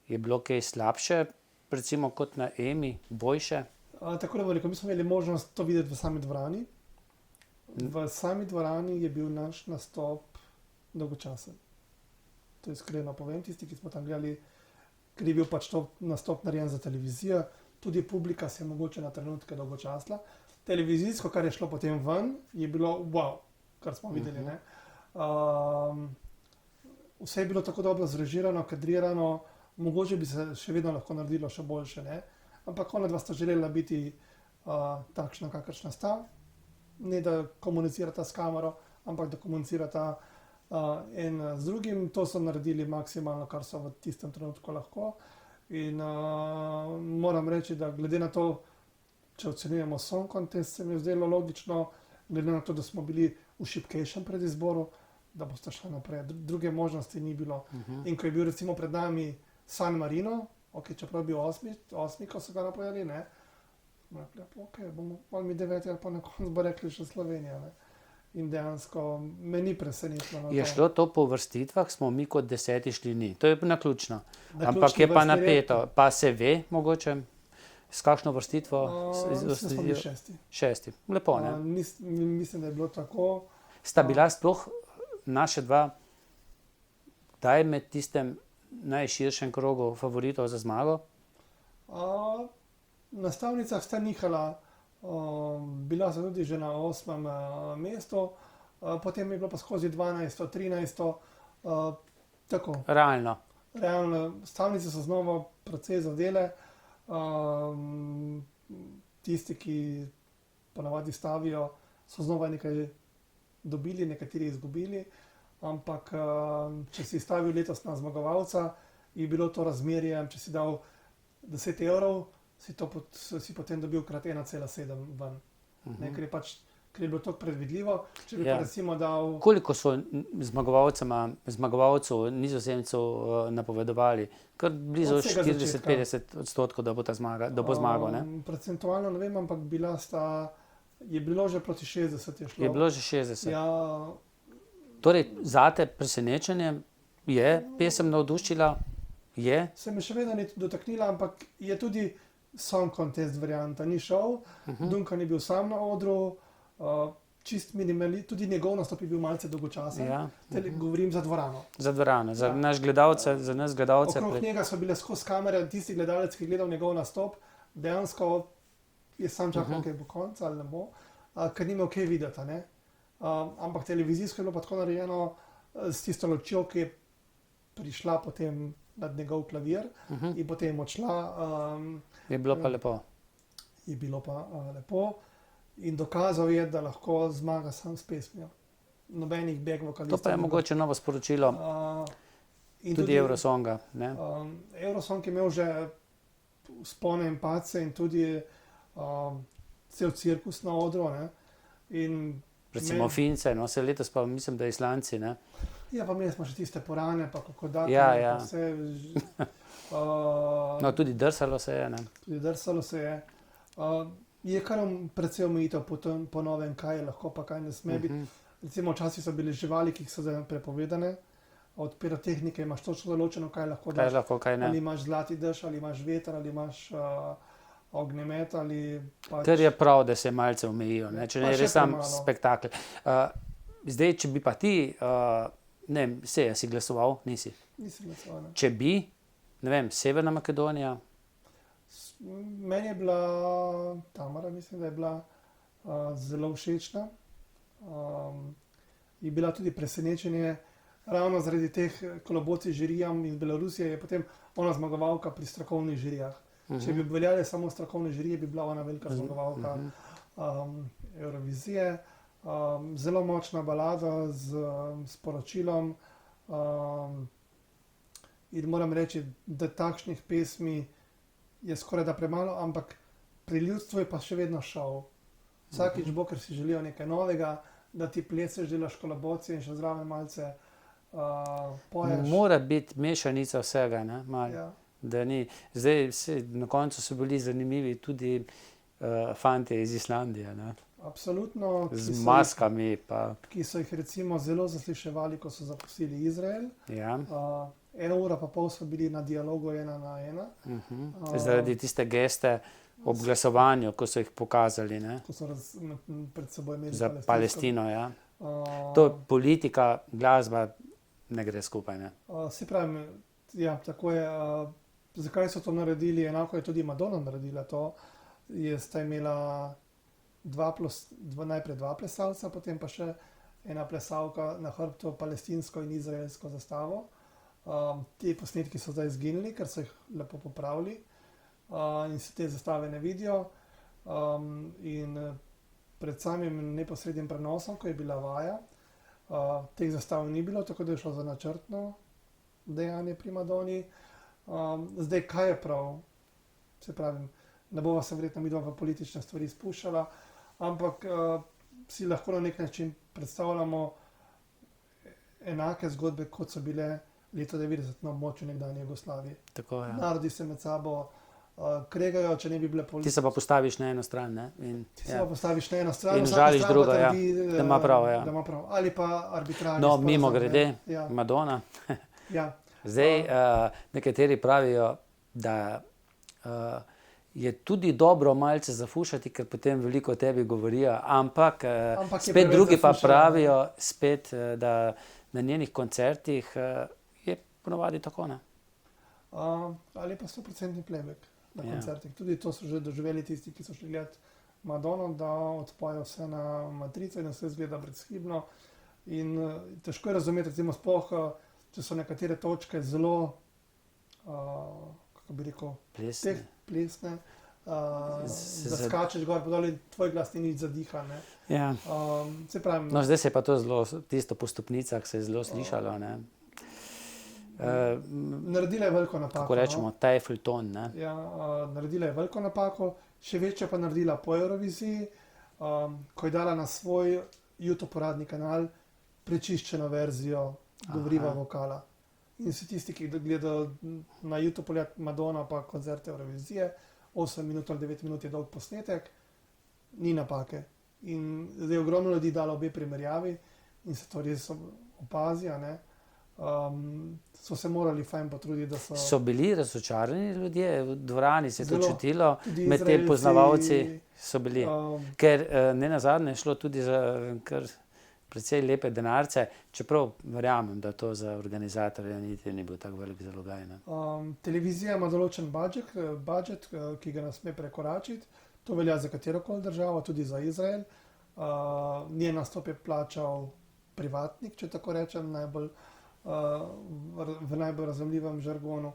Je bilo kaj slabše, recimo kot na Emi, boljše? Tako da veliko, mi smo imeli možnost to videti v sami dvorani. V sami dvorani je bil naš nastop dolgočasen. To iskreno povem, tisti, ki smo tam gledali, ker je bil pač to nastop narejen za televizijo, tudi publika se je mogoče na trenutke dolgočasila. Televizijsko, kar je šlo potem ven, je bilo wow, kar smo videli. Vse je bilo tako dobro zrežirano, kadrirano, mogoče bi se še vedno lahko naredilo še boljše, ampak ona dva sta želela biti takšna, kakršna sta. Ne da komunicirata s kamero, ampak da komunicirata In z drugim to so naredili maksimalno, kar so v tistem trenutku lahko. In moram reči, da glede na to, če ocenjujemo Song Contest, se mi je zdelo logično, glede na to, da smo bili v šibkejšem predizboru, da boste šli naprej. Druge možnosti ni bilo. In ko je bil recimo pred nami San Marino, čeprav je bil osmi, ko so ga napovedali, ne, bomo pol mi 9 ali pa na koncu bo rekli še Slovenija. Ne. In dejansko me ni presenetilo. Je šlo to po vrstitvah, smo mi kot 10 šli ni. To je naključno. Ampak je pa napeto. Pa se ve mogoče, s kakšno vrstitvo? Smo bili 6. 6. Lepo, ne? Mislim, da je bilo tako. Sta bila sploh naše dva, kdaj med tistem najširšem krogu favoritov za zmago? Na stavnicah sta nihala. Bila so tudi že na 8. mestu, potem je bilo pa skozi 12., 13. Tako. Realno. Stavnice so znova precej zadele. Tisti, ki ponavadi stavijo, so znova nekaj dobili, nekateri izgubili, ampak če si stavil letos na zmagovalca, je bilo to razmerje, če si dal 10 evrov, si potem dobil krat 1,7 ven. Ker je bilo to predvidljivo. Če bi pa recimo dal... Koliko so zmagovalcev Nizozemcev napovedovali? Kar blizu 40-50%, da bo zmagal, ne? Procentualno ne vem, ampak je bilo že proti 60 je šlo. Je bilo že 60. Ja. Torej, zate presenečenje je pesem navdušila? Je? Se me še vedno ni dotaknila, ampak je tudi Song Contest varianta, ni šel. Duncan je bil sam na odru, čist minimali, tudi njegov nastop je bil malce dolgočasen. Ja. Govorim za dvorano. Za dvorano, za nas gledalce. Okrog njega so bile skozi kamere, tisti gledalec, ki je gledal njegov nastop, dejansko je sam čakal, kaj bo konc ali ne bo, ker ni imel kaj videti. Ne? Ampak televizijsko je bilo pa tako narejeno s tisto lučjo, ki je prišla potem nad njegov klavir in potem odšla. Je bilo pa lepo. Je bilo pa lepo in dokazal je, da lahko zmaga sam s pesmijo. Nobenih back vokalistov. To pa je mogoče novo sporočilo tudi Eurosonga. Ne? Eurosong je imel že vzpone in padce in tudi cel cirkus na odru. Ne? In recimo Fince, no, se letos pa mislim, da Islandci, ne? Ja, pa imeli smo še tiste porane, pa kako dati. Ja. Vse, no, tudi drsalo se je, ne? Tudi drsalo se je. Je kar precej omejitev po novem, kaj je lahko, pa kaj ne sme biti. Recimo včasih so bile živali, ki so zdaj prepovedane. Od pirotehnike imaš točno določeno, kaj lahko daš. Kaj ne. Ali imaš zlati dež, ali imaš veter, ali imaš ognjemet, ali pač... Ter je prav, da se malce omejijo, ne? Če ne je res sam spektakel. Zdaj, če bi pa ti, ne vem, si glasoval? Nisi? Nisem glasoval, ne. Če bi, ne vem, Severna Makedonija? Meni je bila Tamara, mislim, da je bila zelo všečna. Je bila tudi presenečenje, ravno zaradi teh kolobocij žirijam iz Belorusije je potem ona zmagovalka pri strokovnih žirijah. Če bi veljale samo strokovne žirije, bi bila ona velika zmagovalka Eurovizije. Zelo močna balada z sporočilom. In moram reči, da takšnih pesmi je skoraj da premalo, ampak pri ljudstvu je pa še vedno šov. Vsakič bo, ker si želijo nekaj novega, da ti pleseš, delaš kolabocije in še zraven malce poješ. Mora biti mešanica vsega, ne? Malo. Ja. Da ni. Zdaj, na koncu so bili zanimivi tudi fantje iz Islandije, ne? Absolutno. Z maskami pa... Ki so jih recimo zelo zasliševali, ko so zapustili Izrael. Ja. 1 ura pa pol so bili na dialogu 1 na 1. Zaradi tiste geste ob glasovanju, ko so jih pokazali, ne? Ko so pred seboj imeli za Palestino, ja. To politika, glasba ne gre skupaj, ne? Se pravi, ja, tako je. Zakaj so to naredili? Enako je tudi Madonna naredila to. Sta imela najprej 2 plesalca, potem pa še ena plesalka na hrbtu palestinsko in izraelsko zastavo. Ti posnetki so zdaj izginili, ker so jih lepo popravili in se te zastave ne vidijo. In pred samim neposrednim prenosom, ko je bila vaja, Teh zastav ni bilo, tako da je šlo za načrtno dejanje pri Madoni. Zdaj, kaj je prav? Se pravim, ne bova se verjetno midva v politične stvari spuščala, ampak si lahko na nek način predstavljamo enake zgodbe, kot so bile leta 90 na območju nekdanje Jugoslavije. Tako, ja. Narodi se med sabo kregajo, če ne bi bile Ti politike. se pa postaviš na eno stran, ne? Ti se pa postaviš na eno stran, In vsaka žališ stran drugo, pa ja. trdi, Da ima prav, ja. da ima prav. Ali pa arbitrarni No, sporazum, mimogrede, ne. Ja, Madonna. ja. Zdaj, nekateri pravijo, da je tudi dobro malce zafušati, ker potem veliko o tebi govorijo, ampak Ampak je spet preveč drugi pa zafušeno, pravijo, spet, da na njenih koncertih je ponovadi tako, ne? Ali pa 100% playback na Ja. koncertih. Tudi to so že doživeli tisti, ki so šli gledati Madono, da odpojo vse na matrico in vse zgleda brezhibno. In težko je razumeti, recimo sploh, če so nekatere točke zelo, kako bi rekel, Plesne. plesne, da Z- skačeš gor pa dol in tvoj glas ni nič zadihan, ne. Ja. Se pravi, No, zdaj se je pa to zelo, tisto po stopnicah se je zelo slišalo, ne? naredila je veliko napako. Kako rečemo, Teufelston, ne? Ja, naredila je veliko napako, še večjo pa naredila po Euroviziji, ko je dala na svoj YouTube uradni kanal prečiščeno verzijo govoriva Aha. vokala. In vsi tisti, ki gledajo na YouTube Madonna pa koncerte Eurovizije, 8 minut ali 9 minut je dolg posnetek, ni napake. In zdaj ogromno ljudi dalo obe primerjavi in se to res opazi, a ne. So se morali fajn potruditi, da so... So bili razočarani ljudje, v dvorani se je to Zelo. čutilo, Tudi med tem Izraelci, poznavalci so bili. Ker ne nazadnje je šlo tudi za kar precej lepe denarce, čeprav verjamem, da to za organizatorja niti ni bil tako velik zalogaj, ne. Televizija ima določen budžet, ki ga ne sme prekoračiti. To velja za katerokoli državo, tudi za Izrael. Njen nastop je plačal privatnik, če tako rečem, v najbolj razumljivem žargonu.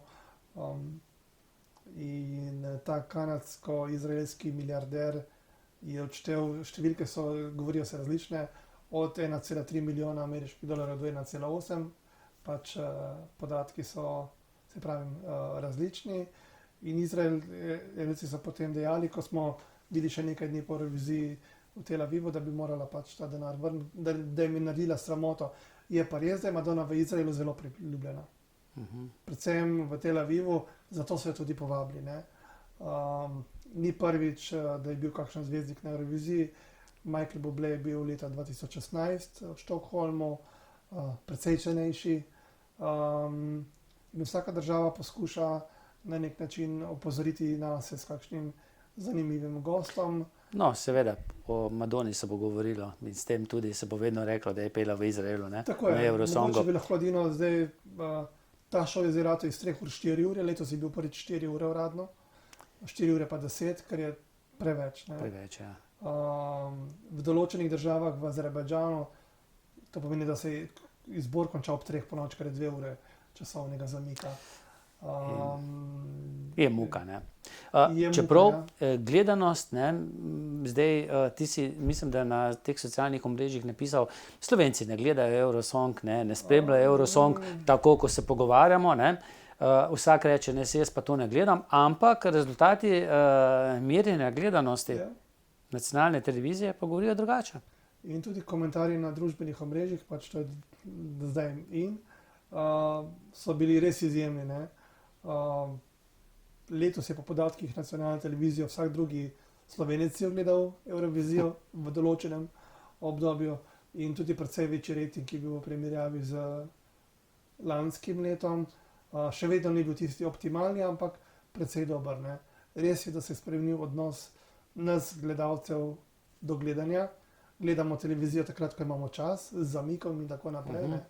In ta kanadsko-izraelski milijarder je odštel, številke govorijo se različne, od 1,3 milijona ameriških dolarjev do 1,8. Pač podatki so, se pravim, različni. In Izraelci so potem dejali, ko smo bili še nekaj dni po reviziji v Tel Avivu, da bi morala pač ta denar vrniti, da jim je naredila sramoto. Je pa res, da je Madonna v Izraelu zelo priljubljena. Predvsem v Tel Avivu, zato so jo tudi povabili, ne. Ni prvič, da je bil kakšen zvezdnik na reviziji. Michael Bublé je bil leta 2016 v Stockholmu, precej cenejši. In vsaka država poskuša na nek način opozoriti nas s kakšnim zanimivim gostom. No, seveda, o Madoni se bo govorilo in s tem tudi se bo vedno reklo, da je pela v Izraelu, ne? Tako Na je, Eurosongu. mogoče bi lahko Dino zdaj, ta šov je zdaj ratal iz 3 ur 4 ure, letos je bil prvič 4 ure uradno, 4 ure pa 10, kar je preveč, ne. Preveč, ja. V določenih državah, v Azerbajdžanu, to pomeni, da se je izbor končal ob 3 ponoči, kar je 2 ure časovnega zamika. Je muka, ne. Je muka, Čeprav gledanost, ne, zdaj ti si, mislim, da na teh socialnih omrežjih napisal, Slovenci ne gledajo Eurosong, ne spremljajo Eurosong, tako ko se pogovarjamo, ne. Vsak reče, ne, jaz pa to ne gledam, ampak rezultati merjenja gledanosti Ja. nacionalne televizije pa govorijo drugače. In tudi komentarji na družbenih omrežjih, pač to je zdaj so bili res izjemni, ne. Letos je po podatkih nacionalne televizije vsak drugi Slovenec je ogledal Eurovizijo v določenem obdobju in tudi precej večji rating je bil v primerjavi z lanskim letom. Še vedno ni bil tisti optimalni, ampak precej dober, ne. Res je, da se je spremenil odnos nas gledalcev do gledanja. Gledamo televizijo takrat, ko imamo čas, z zamikom in tako naprej, ne.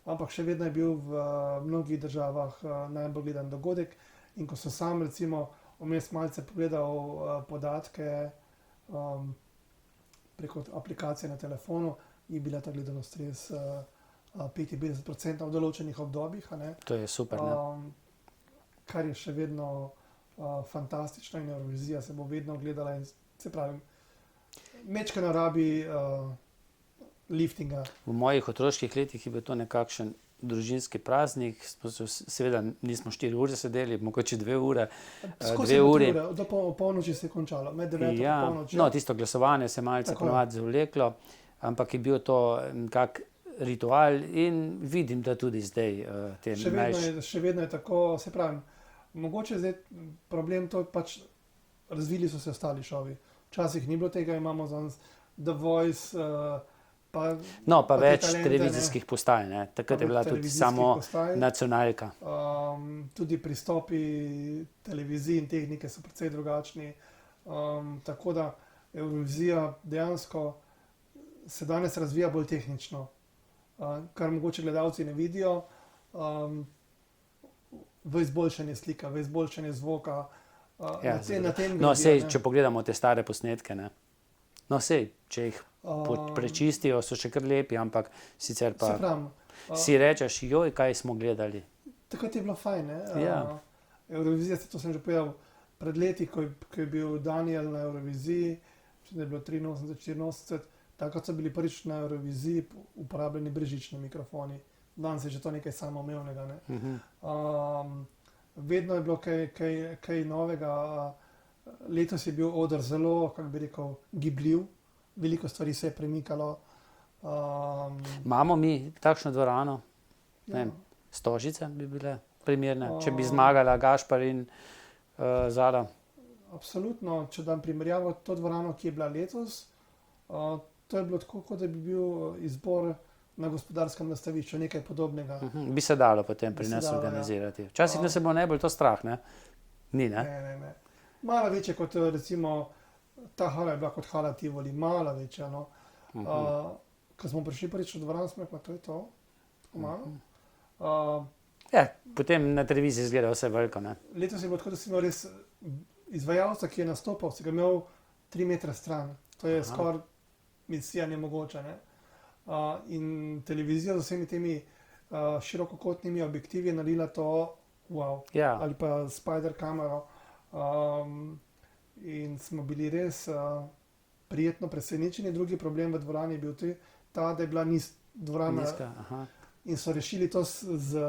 Ampak še vedno je bil v mnogih državah najbolj gledan dogodek. In ko sem sam recimo vmes malce pogledal podatke preko aplikacije na telefonu, je bila ta gledanost res 55% v določenih obdobjih, a ne. To je super, ne. Kar je še vedno fantastično in Eurovizija se bo vedno gledala in se pravi, majčkeno rabi liftinga. V mojih otroških letih je bil to nekakšen družinski praznik, seveda nismo 4 ure sedeli, mogoče 2 ure, Skozi 2 bo uri. 3 ure, do polnoči se je končalo, med 9 in Ja, polnoči. no, tisto glasovanje se je malce Tako je. ponavadi zavleklo, ampak je bil to nekak ritual in vidim, da tudi zdaj te Še vedno je tako, se pravim, mogoče zdaj problem to pač, razvili so se ostali šovi. Včasih ni bilo tega, imamo za The Voice, pa No, pa te več talente, televizijskih postaj, ne. Takrat je bila tudi televizijskih samo postaj. nacionalka. Tudi pristopi televizij in tehnike so precej drugačni. Tako da Evrovizija dejansko se danes razvija bolj tehnično, kar mogoče gledalci ne vidijo, v izboljšanje slika, v izboljšanje zvoka, Ja, na tem No, gradijo, sej, ne. če pogledamo te stare posnetke, ne. No, sej, če jih Um, prečistijo, so še kar lepi, ampak sicer Se pa pravim, si rečeš, joj, kaj smo gledali. takrat je bilo fajn, ne? Ja. Evrovizija, to sem že povedal pred leti, ko je bil Daniel na Evroviziji, mislim, da je bilo 83-84, takrat so bili prvič na Evroviziji uporabljeni brezžični mikrofoni. Danes je že to nekaj samoumevnega, ne? Vedno je bilo kaj novega, letos je bil oder zelo, kako bi rekel, gibljiv, veliko stvari se je premikalo. Imamo mi takšno dvorano, ne vem, Stožice bi bile primerne, če bi zmagala Gašper in Zala. Absolutno, če dam primerjavo to dvorano, ki je bila letos, to je bilo tako, kot da bi bil izbor na Gospodarskem razstavišču, nekaj podobnega. Bi se dalo potem pri Bi se nas dalo, ja. organizirati. Včasih nas je bilo najbolj to strah, ne? Ni, ne? Ne. Malo večje kot recimo, ta hala je bila kot hala Tivoli, malo večja, no. Ko smo prišli prvič v dvorano, smo rekli, to je to, tako malo. Ja, potem na televiziji izgleda vse veliko, ne? Letos je bilo tako, da si imel res izvajalca, ki je nastopal, si ga imel 3 metre stran. To je skoraj misija nemogoča, ne. In televizija z vsemi temi širokokotnimi objektivi je naredila to, wow. Ja. Ali pa spider kamero. In smo bili res prijetno presenečeni. Drugi problem v dvorani je bil ta, da je bila dvorana Nizka, aha. in so rešili to z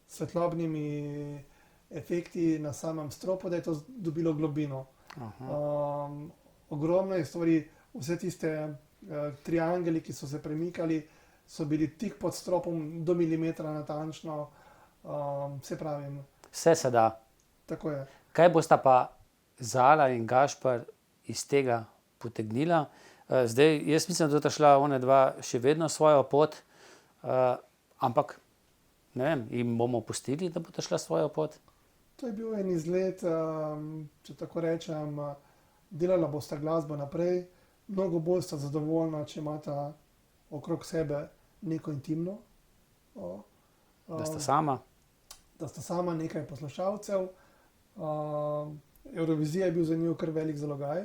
svetlobnimi efekti na samem stropu, da je to dobilo globino. Ogromno je stvari, vse tiste triangeli, ki so se premikali, so bili tik pod stropom do milimetra natančno, se pravim, Vse se da. tako je. Kaj bosta pa Zala in Gašper iz tega potegnila? Zdaj, jaz mislim, da bosta šla ona dva še vedno svojo pot, ampak ne vem, jim bomo pustili, da bosta šla svojo pot? To je bil en izlet, če tako rečem, delala bosta glasbo naprej, mnogo bolj sta zadovoljna, če imata okrog sebe neko intimno. Da sta sama? Da sta sama, nekaj poslušalcev. Evrovizija je bil za njo kar velik zalogaj.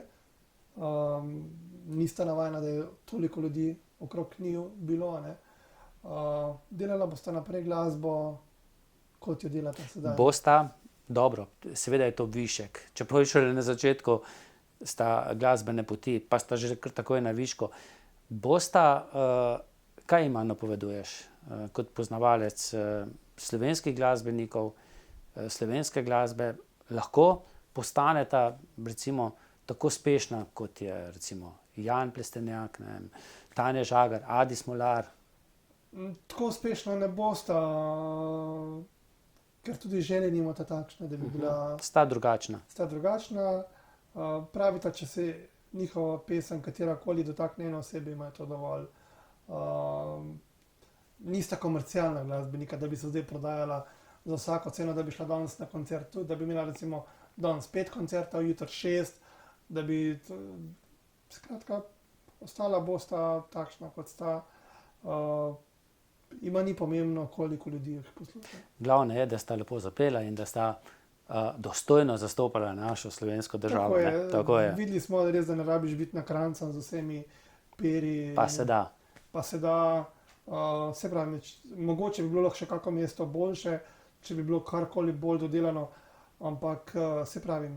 Nista navajena, da je toliko ljudi okrog njiju bilo, ne. Delala bosta naprej glasbo, kot jo delata sedaj. Bosta, dobro, seveda je to višek. Čeprav je šele na začetku sta glasbene poti, pa sta že kar takoj na višku. Bosta, kaj ima napoveduješ kot poznavalec slovenskih glasbenikov, slovenske glasbe, lahko postaneta recimo tako uspešna, kot je recimo Jan Plestenjak, ne vem, Tanja Žagar, Adi Smolar? Tako uspešno ne bosta, ker tudi želje nimata takšne, da bi bila. Sta drugačna. Sta drugačna. Pravita, če se njihova pesem katerakoli dotakne ene osebe, ima to dovolj. Nista komercialna glasbenika, da bi se zdaj prodajala za vsako ceno, da bi šla danes na koncert, da bi imela recimo danes 5 koncertov, jutri 6, da bi, skratka, ostala bosta takšna, kot sta. Ima ni pomembno, koliko ljudi jih posluša. Glavno je, da sta lepo zapela in da sta dostojno zastopala našo slovensko državo. Tako je. Videli smo, da res, da ne rabiš biti nakrancan z vsemi peri. Pa se da. Pa se da, se pravi, mogoče bi bilo lahko še kako mesto boljše, če bi bilo karkoli bolj dodelano, ampak se pravi,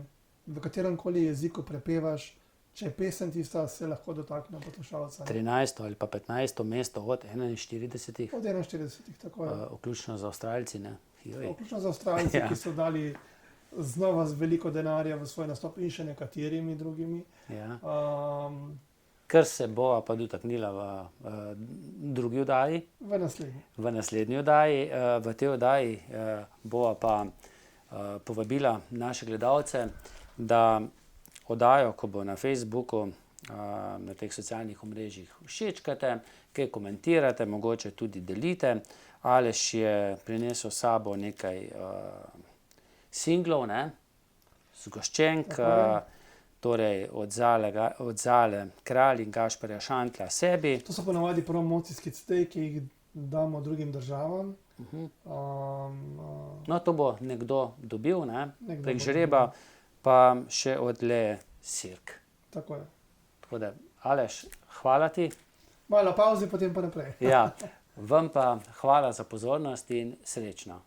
v katerem koli jeziku prepevaš, Če je pesem tista, se lahko dotakne poslušalca. 13. ali pa 15. mesto od 41, Od 41, tako je. vključno z Avstralci. Ne? Joj. Vključno za Avstralce, Ja. ki so dali znova z veliko denarja v svoj nastop in še nekaterimi drugimi. Ja. Um, Kar se bova pa dotaknila v drugi oddaji, v naslednji. v naslednji oddaji. V tej oddaji bova pa povabila naše gledalce, da oddajo, ko bo na Facebooku, na teh socialnih omrežjih všečkate, kaj komentirate, mogoče tudi delite. Aleš je prinesel s sabo nekaj singlov, ne? Zgoščenk, torej od Zale Kralj in Gašperja Šantla sebi. To so ponavadi promocijski cediji, ki jih damo drugim državam. No, to bo nekdo dobil, ne? Nekdo Prek bo žreba, pa še od Le Sirk. Tako je. Tako da, Aleš, hvala ti. Malo pauze, potem pa naprej. Ja, vam pa hvala za pozornost in srečno.